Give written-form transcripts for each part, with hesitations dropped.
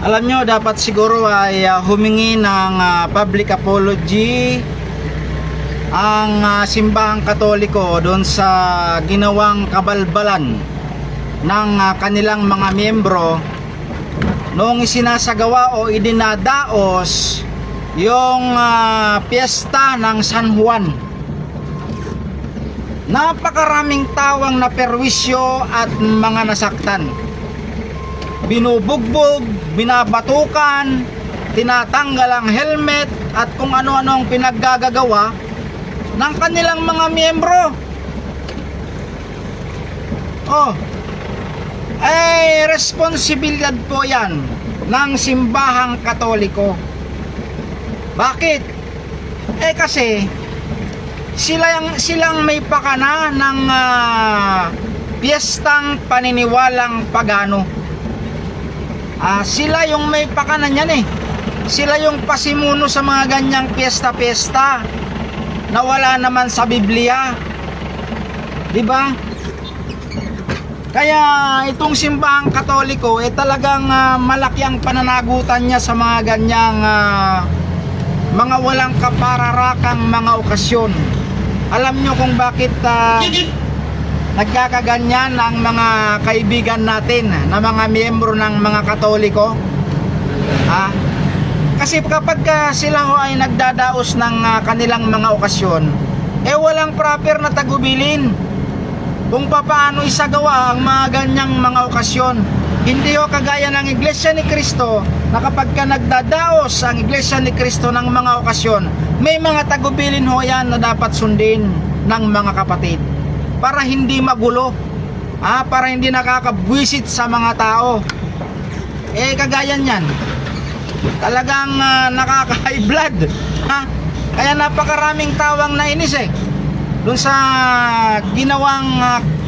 Alam nyo, dapat siguro ay humingi ng public apology ang simbahang Katoliko doon sa ginawang kabalbalan ng kanilang mga miyembro noong isinasagawa o idinadaos yung piyesta ng San Juan. Napakaraming tawang na perwisyo at mga nasaktan. Binubugbog, binabatukan, tinatanggal ang helmet at kung ano-ano ang pinaggagawa ng kanilang mga miyembro. Ay responsibilidad po yan ng simbahang Katoliko. Bakit? Kasi silang may pakana ng piyestang paniniwalang pagano. Sila yung may pakanan yan Sila yung pasimuno sa mga ganyang piyesta-piyesta na wala naman sa Biblia. 'Di ba? Kaya itong simbahang Katoliko talagang malaki ang pananagutan niya sa mga ganyang mga walang kapararakang mga okasyon. Alam nyo kung bakit nagkakaganyan ang mga kaibigan natin na mga miyembro ng mga Katoliko? Kasi kapag sila ay nagdadaos ng kanilang mga okasyon, walang proper na tagubilin kung paano isagawa ang mga ganyang mga okasyon. Hindi kagaya ng Iglesia ni Cristo na kapag nagdadaos ang Iglesia ni Cristo ng mga okasyon, may mga tagubilin yan na dapat sundin ng mga kapatid para hindi magulo, para hindi nakakabwisit sa mga tao. Kagaya niyan, talagang nakaka-high blood, kaya napakaraming tawang nainis dun sa ginawang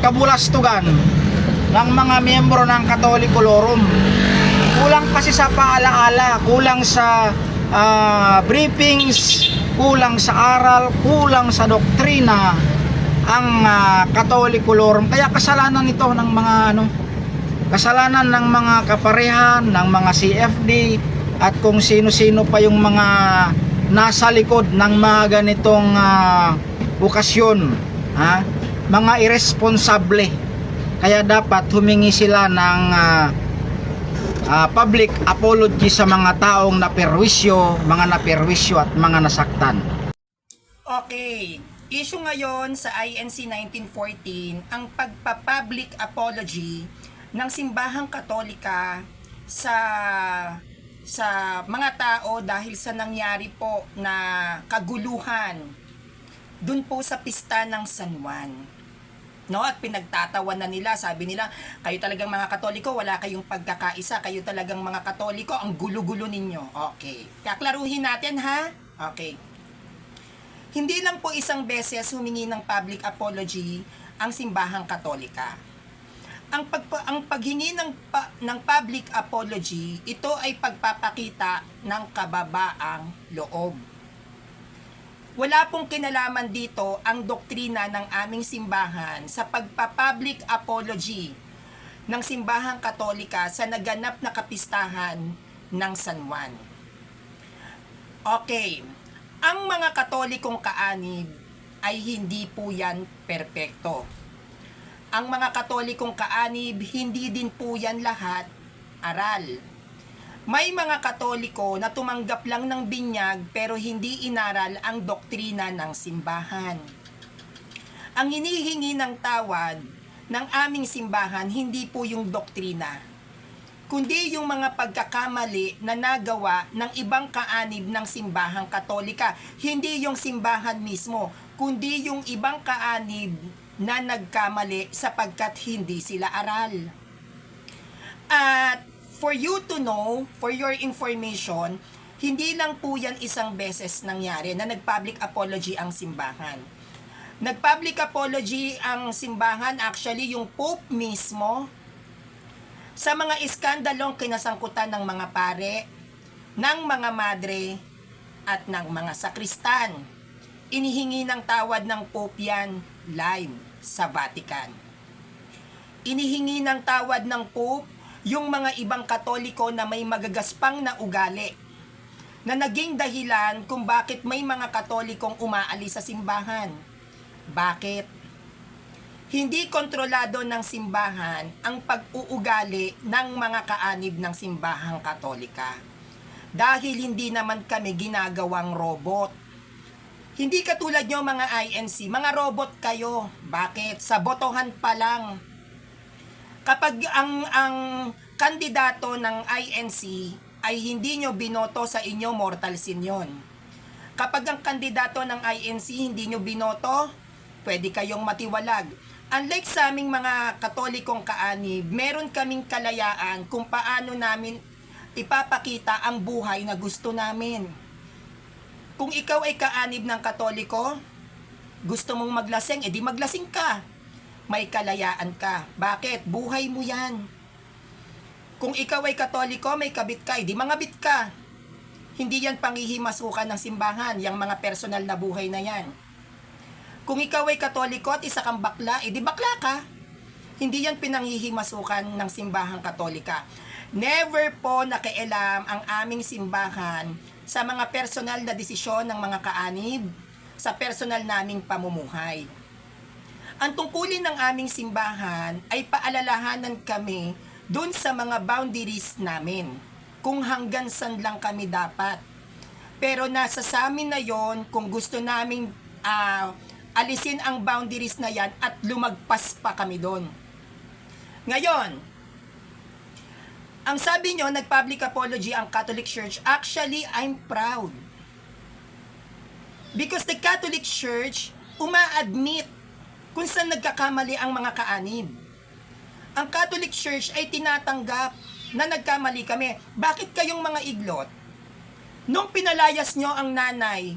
kabulastugan ng mga miyembro ng Katolikulorum. Kulang kasi sa paalaala, kulang sa briefings, kulang sa aral, kulang sa doktrina ang Katolikulorum. Kaya kasalanan ito ng mga kasalanan ng mga kaparehan, ng mga CFD at kung sino-sino pa yung mga nasa likod ng mga ganitong okasyon, mga irresponsable. Kaya dapat humingi sila ng public apology sa mga taong naperwisyo, mga naperwisyo at mga nasaktan. Okay, issue ngayon sa INC 1914 ang pagpa-public apology ng simbahang Katolika sa mga tao dahil sa nangyari po na kaguluhan dun po sa pista ng San Juan. At pinagtatawan na nila, sabi nila, kayo talagang mga Katoliko, wala kayong pagkakaisa, kayo talagang mga Katoliko, ang gulo-gulo ninyo. Okay, kaklaruhin natin Okay. Hindi lang po isang beses humingi ng public apology ang simbahang Katolika. Ang paghingi ng public apology, ito ay pagpapakita ng kababaang loob. Wala pong kinalaman dito ang doktrina ng aming simbahan sa pagpa-public apology ng simbahang Katolika sa naganap na kapistahan ng San Juan. Okay, ang mga Katolikong kaanib ay hindi po yan perpekto. Ang mga Katolikong kaanib, hindi din po yan lahat aral. May mga Katoliko na tumanggap lang ng binyag pero hindi inaral ang doktrina ng simbahan. Ang hinihingi ng tawad ng aming simbahan hindi po yung doktrina, kundi yung mga pagkakamali na nagawa ng ibang kaanib ng simbahang Katolika. Hindi yung simbahan mismo, kundi yung ibang kaanib na nagkamali sapagkat hindi sila aral. At for you to know, for your information, hindi lang po yan isang beses nangyari na nag-public apology ang simbahan. Nag-public apology ang simbahan, actually yung Pope mismo, sa mga iskandalong kinasangkutan ng mga pare, ng mga madre, at ng mga sakristan. Inihingi ng tawad ng Pope yan live sa Vatican. Inihingi ng tawad ng Pope yung mga ibang Katoliko na may magagaspang na ugali na naging dahilan kung bakit may mga Katolikong umaalis sa simbahan. Bakit? Hindi kontrolado ng simbahan ang pag-uugali ng mga kaanib ng simbahang Katolika. Dahil hindi naman kami ginagawang robot. Hindi katulad nyo mga INC, mga robot kayo. Bakit? Sa botohan pa lang. Kapag ang kandidato ng INC ay hindi nyo binoto sa inyo, mortal sin yun. Kapag ang kandidato ng INC hindi nyo binoto, pwede kayong matiwalag. Unlike sa aming mga Katolikong kaanib, meron kaming kalayaan kung paano namin ipapakita ang buhay na gusto namin. Kung ikaw ay kaanib ng Katoliko, gusto mong maglasing, edi maglasing ka. May kalayaan ka. Bakit? Buhay mo yan. Kung ikaw ay Katoliko, may kabit ka, edi mangabit ka. Hindi yan panghihimasukan ng simbahan, yung mga personal na buhay na yan. Kung ikaw ay Katoliko at isa kang bakla, edi bakla ka. Hindi yan pinanghihimasukan ng simbahang Katolika. Never po nakialam ang aming simbahan sa mga personal na desisyon ng mga kaanib, sa personal naming pamumuhay. Ang tungkulin ng aming simbahan ay paalalahanan kami dun sa mga boundaries namin, kung hanggang saan lang kami dapat. Pero nasa sa amin na yon kung gusto naming alisin ang boundaries na yan at lumagpas pa kami doon. Ngayon, ang sabi nyo, nag-public apology ang Catholic Church. Actually, I'm proud. Because the Catholic Church uma-admit kung saan nagkakamali ang mga kaanib. Ang Catholic Church ay tinatanggap na nagkamali kami. Bakit kayong mga iglot? Nung pinalayas nyo ang nanay,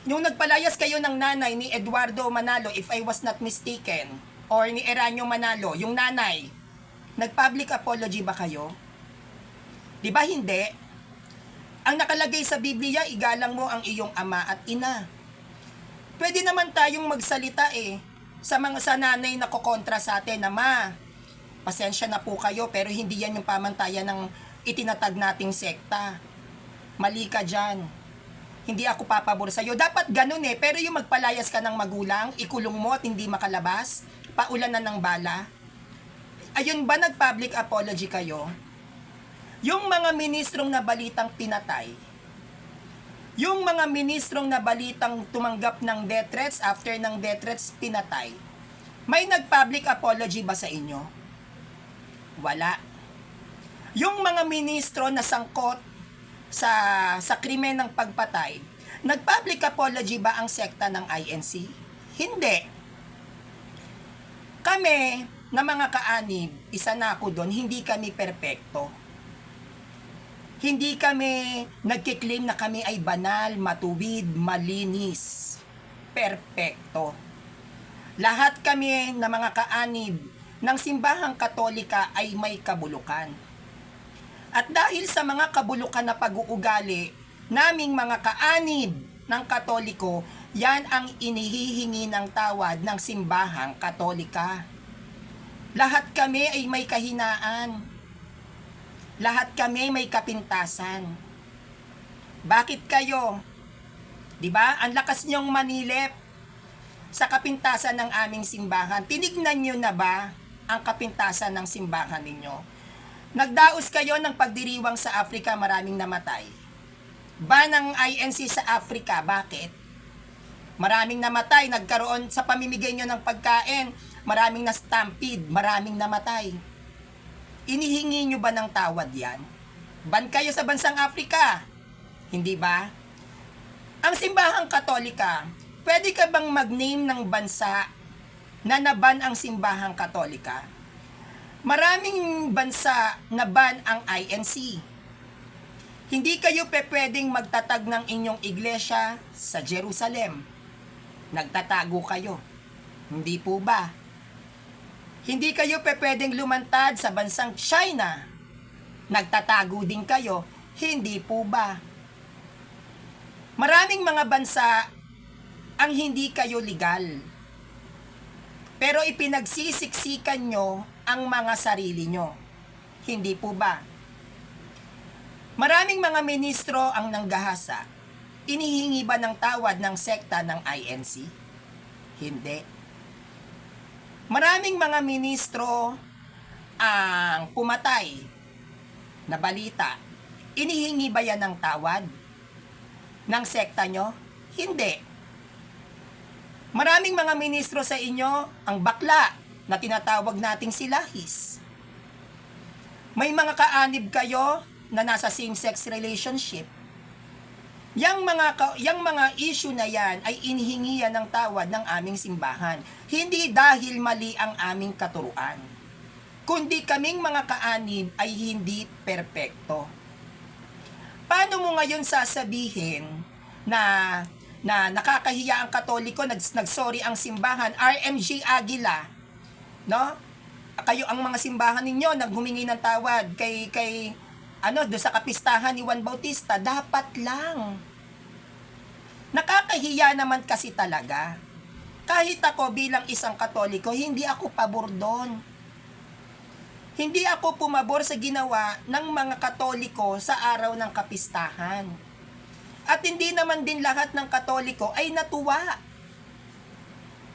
nung nagpalayas kayo ng nanay ni Eduardo Manalo, if I was not mistaken, or ni Eranio Manalo, yung nanay, nag-public apology ba kayo? Di ba hindi? Ang nakalagay sa Biblia, igalang mo ang iyong ama at ina. Pwede naman tayong magsalita sa nanay na kokontra sa atin na, ma, pasensya na po kayo, pero hindi yan yung pamantayan ng itinatag nating sekta. Mali ka dyan. Hindi ako papabor sa'yo. Dapat ganun pero yung magpalayas ka ng magulang, ikulong mo at hindi makalabas, paulan na ng bala. Ayun ba nag-public apology kayo? Yung mga ministrong na balitang pinatay, yung mga ministrong na balitang tumanggap ng death threats, after ng death threats, pinatay, may nag-public apology ba sa inyo? Wala. Yung mga ministro na sangkot sa krimen ng pagpatay, nag-public apology ba ang sekta ng INC? Hindi. Kami, na mga kaanib, isa na ako doon, hindi kami perpekto. Hindi kami nagkiklaim na kami ay banal, matuwid, malinis, perpekto. Lahat kami na mga kaanib ng simbahang Katolika ay may kabulukan. At dahil sa mga kabulukan na pag-uugali naming mga kaanib ng Katoliko, yan ang inihihingi ng tawad ng simbahang Katolika. Lahat kami ay may kahinaan. Lahat kami may kapintasan. Bakit kayo? 'Di ba? Ang lakas niyong manilip sa kapintasan ng aming simbahan. Tinignan niyo na ba ang kapintasan ng simbahan ninyo? Nagdaos kayo ng pagdiriwang sa Africa, maraming namatay. Ba ng INC sa Africa, bakit? Maraming namatay, nagkaroon sa pamimigay nyo ng pagkain, maraming na-stampede, maraming namatay. Inihingi nyo ba ng tawad yan? Ban kayo sa bansang Africa? Hindi ba? Ang simbahang Katolika, pwede ka bang mag-name ng bansa na naban ang simbahang Katolika? Maraming bansa na ban ang INC. Hindi kayo pwedeng magtatag ng inyong iglesia sa Jerusalem. Nagtatago kayo. Hindi po ba? Hindi kayo pwedeng lumantad sa bansang China. Nagtatago din kayo. Hindi po ba? Maraming mga bansa ang hindi kayo legal. Pero ipinagsisiksikan nyo ang mga sarili nyo. Hindi po ba? Maraming mga ministro ang nanggahasa. Inihingi ba ng tawad ng sekta ng INC? Hindi. Maraming mga ministro ang pumatay na balita. Inihingi ba yan ng tawad ng sekta nyo? Hindi. Maraming mga ministro sa inyo ang bakla na tinatawag nating silahis. May mga kaanib kayo na nasa same-sex relationship. Yang mga issue na yan ay inihingi yan ng tawad ng aming simbahan. Hindi dahil mali ang aming katuruan, kundi kaming mga kaanib ay hindi perpekto. Paano mo ngayon sasabihin na nakakahiya ang Katoliko, nagsorry ang simbahan, RMG Aguila, no? Kayo ang mga simbahan ninyo naghumingi ng tawad kay do sa kapistahan ni Juan Bautista, dapat lang. Nakakahiya naman kasi talaga. Kahit ako bilang isang Katoliko, hindi ako pabor doon. Hindi ako pumabor sa ginawa ng mga Katoliko sa araw ng kapistahan. At hindi naman din lahat ng Katoliko ay natuwa.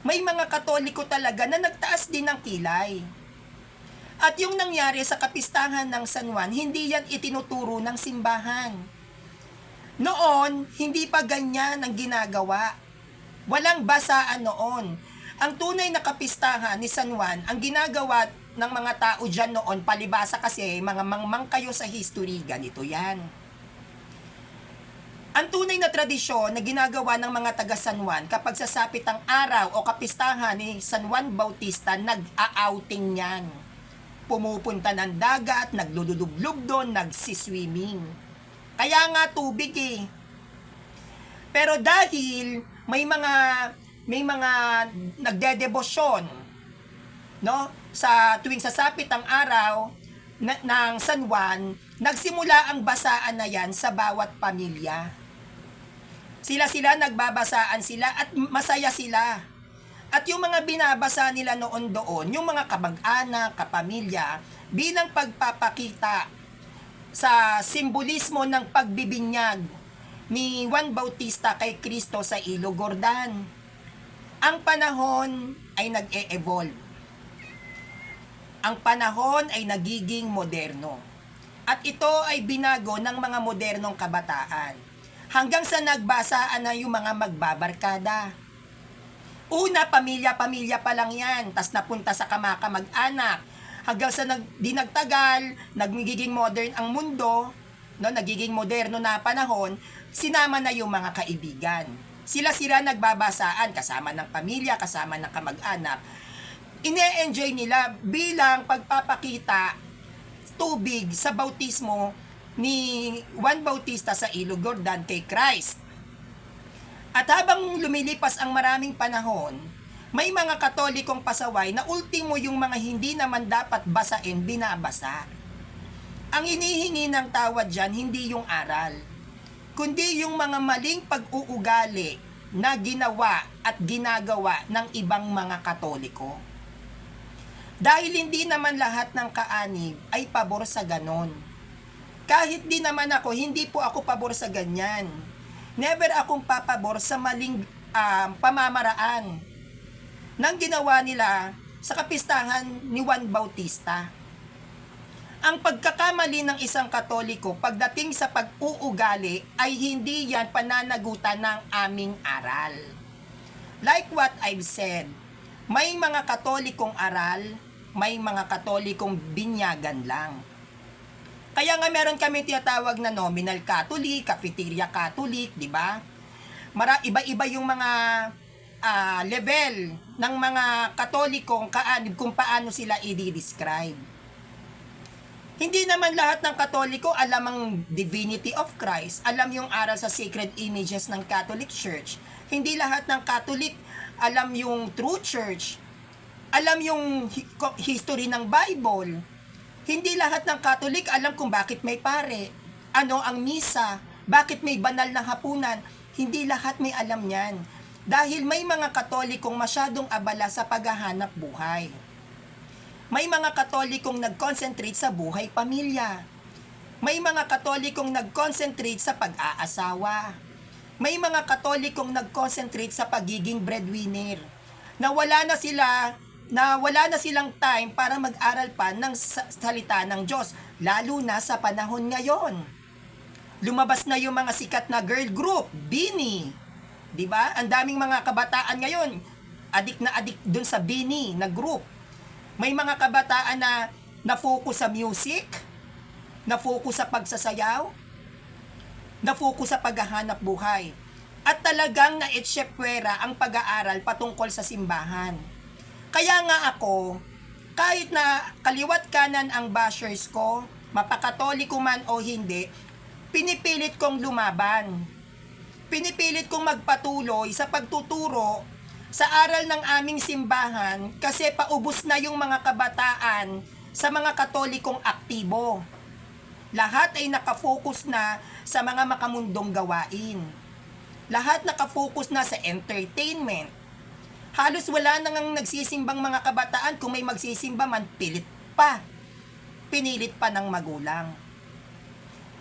May mga Katoliko talaga na nagtaas din ng kilay. At yung nangyari sa kapistahan ng San Juan, hindi yan itinuturo ng simbahan. Noon, hindi pa ganyan ang ginagawa. Walang basaan noon. Ang tunay na kapistahan ni San Juan, ang ginagawa ng mga tao dyan noon, palibasa kasi mga mangmang kayo sa history, ganito yan. Ang tunay na tradisyon na ginagawa ng mga taga San Juan kapag sasapit ang araw o kapistahan ni San Juan Bautista, nag-a-outing yan. Pumupunta ng dagat, naglulublub doon, nagsiswimming. Kaya nga tubig eh. Pero dahil may mga nagdedebosyon, no? Sa tuwing sasapit ang araw ng San Juan, nagsimula ang basaan na yan sa bawat pamilya. Sila nagbabasaan sila at masaya sila. At yung mga binabasa nila noon doon, yung mga kamag-anak, kapamilya, bilang pagpapakita sa simbolismo ng pagbibinyag ni Juan Bautista kay Kristo sa Ilog Jordan. Ang panahon ay nag-e-evolve. Ang panahon ay nagiging moderno. At ito ay binago ng mga modernong kabataan. Hanggang sa nagbasaan na yung mga magbabarkada. Una, pamilya-pamilya pa lang yan. Tas napunta sa kamag-anak. Hanggang sa dinagtagal, nagiging modern ang mundo, no, nagiging moderno na panahon, sinama na yung mga kaibigan. Sila nagbabasaan, kasama ng pamilya, kasama ng kamag-anak. Ine-enjoy nila bilang pagpapakita tubig sa bautismo ni Juan Bautista sa Ilog Jordan kay Christ. At habang lumilipas ang maraming panahon, may mga Katolikong pasaway na ultimo yung mga hindi naman dapat basain, binabasa. Ang inihingi ng tawad dyan, hindi yung aral, kundi yung mga maling pag-uugali na ginawa at ginagawa ng ibang mga Katoliko. Dahil hindi naman lahat ng kaanib ay pabor sa ganon. Kahit di naman ako, hindi po ako pabor sa ganyan. Never akong papabor sa maling pamamaraan ng ginawa nila sa kapistahan ni Juan Bautista. Ang pagkakamali ng isang Katoliko pagdating sa pag-uugali ay hindi yan pananagutan ng aming aral. Like what I've said, may mga Katolikong aral, may mga Katolikong binyagan lang. Kaya nga meron kami tinatawag na nominal Catholic, cafeteria Catholic, di ba? Iba-iba yung mga level ng mga Katolikong kaanib kung paano sila i-describe. Hindi naman lahat ng Katoliko alam ang divinity of Christ, alam yung aral sa sacred images ng Catholic Church. Hindi lahat ng Catholic alam yung true church, alam yung history ng Bible. Hindi lahat ng Catholic alam kung bakit may pare, ano ang misa, bakit may banal na hapunan. Hindi lahat may alam yan. Dahil may mga Katolikong masyadong abala sa paghahanap buhay. May mga Katolikong nag-concentrate sa buhay pamilya. May mga Katolikong nag-concentrate sa pag-aasawa. May mga Katolikong nag-concentrate sa pagiging breadwinner. Na wala na silang time para mag-aral pa ng salita ng Diyos, lalo na sa panahon ngayon. Lumabas na yung mga sikat na girl group, Bini. 'Di ba? Ang daming mga kabataan ngayon, adik na adik dun sa Bini na group. May mga kabataan na na-focus sa music, na-focus sa pagsasayaw, na-focus sa paghahanap buhay. At talagang na-etsepwera ang pag-aaral patungkol sa simbahan. Kaya nga ako, kahit na kaliwat kanan ang bashers ko, mapakatoliko man o hindi, pinipilit kong lumaban. Pinipilit kong magpatuloy sa pagtuturo sa aral ng aming simbahan kasi paubos na yung mga kabataan sa mga Katolikong aktibo. Lahat ay nakafocus na sa mga makamundong gawain. Lahat nakafocus na sa entertainment. Halos wala nang nagsisimbang mga kabataan, kung may magsisimba man, pinilit pa ng magulang.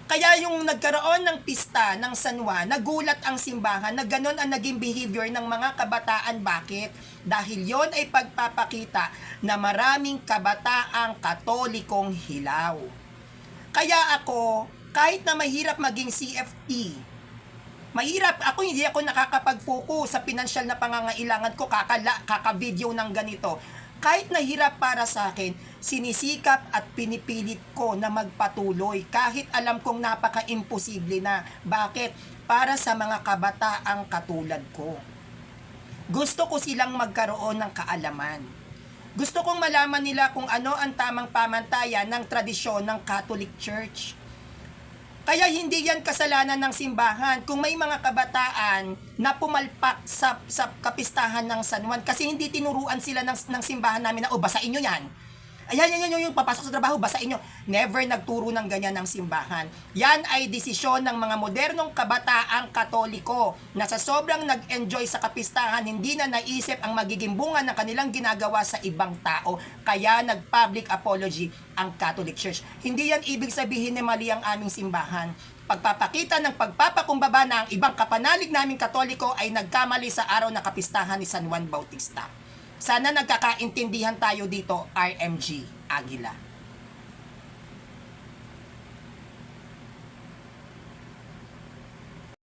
Kaya yung nagkaroon ng pista ng San Juan, nagulat ang simbahan na ganon ang naging behavior ng mga kabataan. Bakit? Dahil yon ay pagpapakita na maraming kabataang Katolikong hilaw. Kaya ako, kahit na mahirap maging CFP, hindi ako nakakapag-focus sa pinansyal na pangangailangan ko, kaka-video ng ganito. Kahit nahirap para sa akin, sinisikap at pinipilit ko na magpatuloy kahit alam kong napaka-imposible na. Bakit? Para sa mga kabataang katulad ko. Gusto ko silang magkaroon ng kaalaman. Gusto kong malaman nila kung ano ang tamang pamantayan ng tradisyon ng Catholic Church. Kaya hindi yan kasalanan ng simbahan kung may mga kabataan na pumalpak sa kapistahan ng San Juan kasi hindi tinuruan sila ng simbahan namin na, basain nyo yan. Ayan, yung papasok sa trabaho, basain nyo. Never nagturo ng ganyan ng simbahan. Yan ay desisyon ng mga modernong kabataang Katoliko na sa sobrang nag-enjoy sa kapistahan, hindi na naisip ang magiging bunga ng kanilang ginagawa sa ibang tao. Kaya nag-public apology ang Catholic Church. Hindi yan ibig sabihin na mali ang aming simbahan. Pagpapakita ng pagpapakumbaba na ang ibang kapanalig naming Katoliko ay nagkamali sa araw na kapistahan ni San Juan Bautista. Sana nagkakaintindihan tayo dito, RMG Aguila.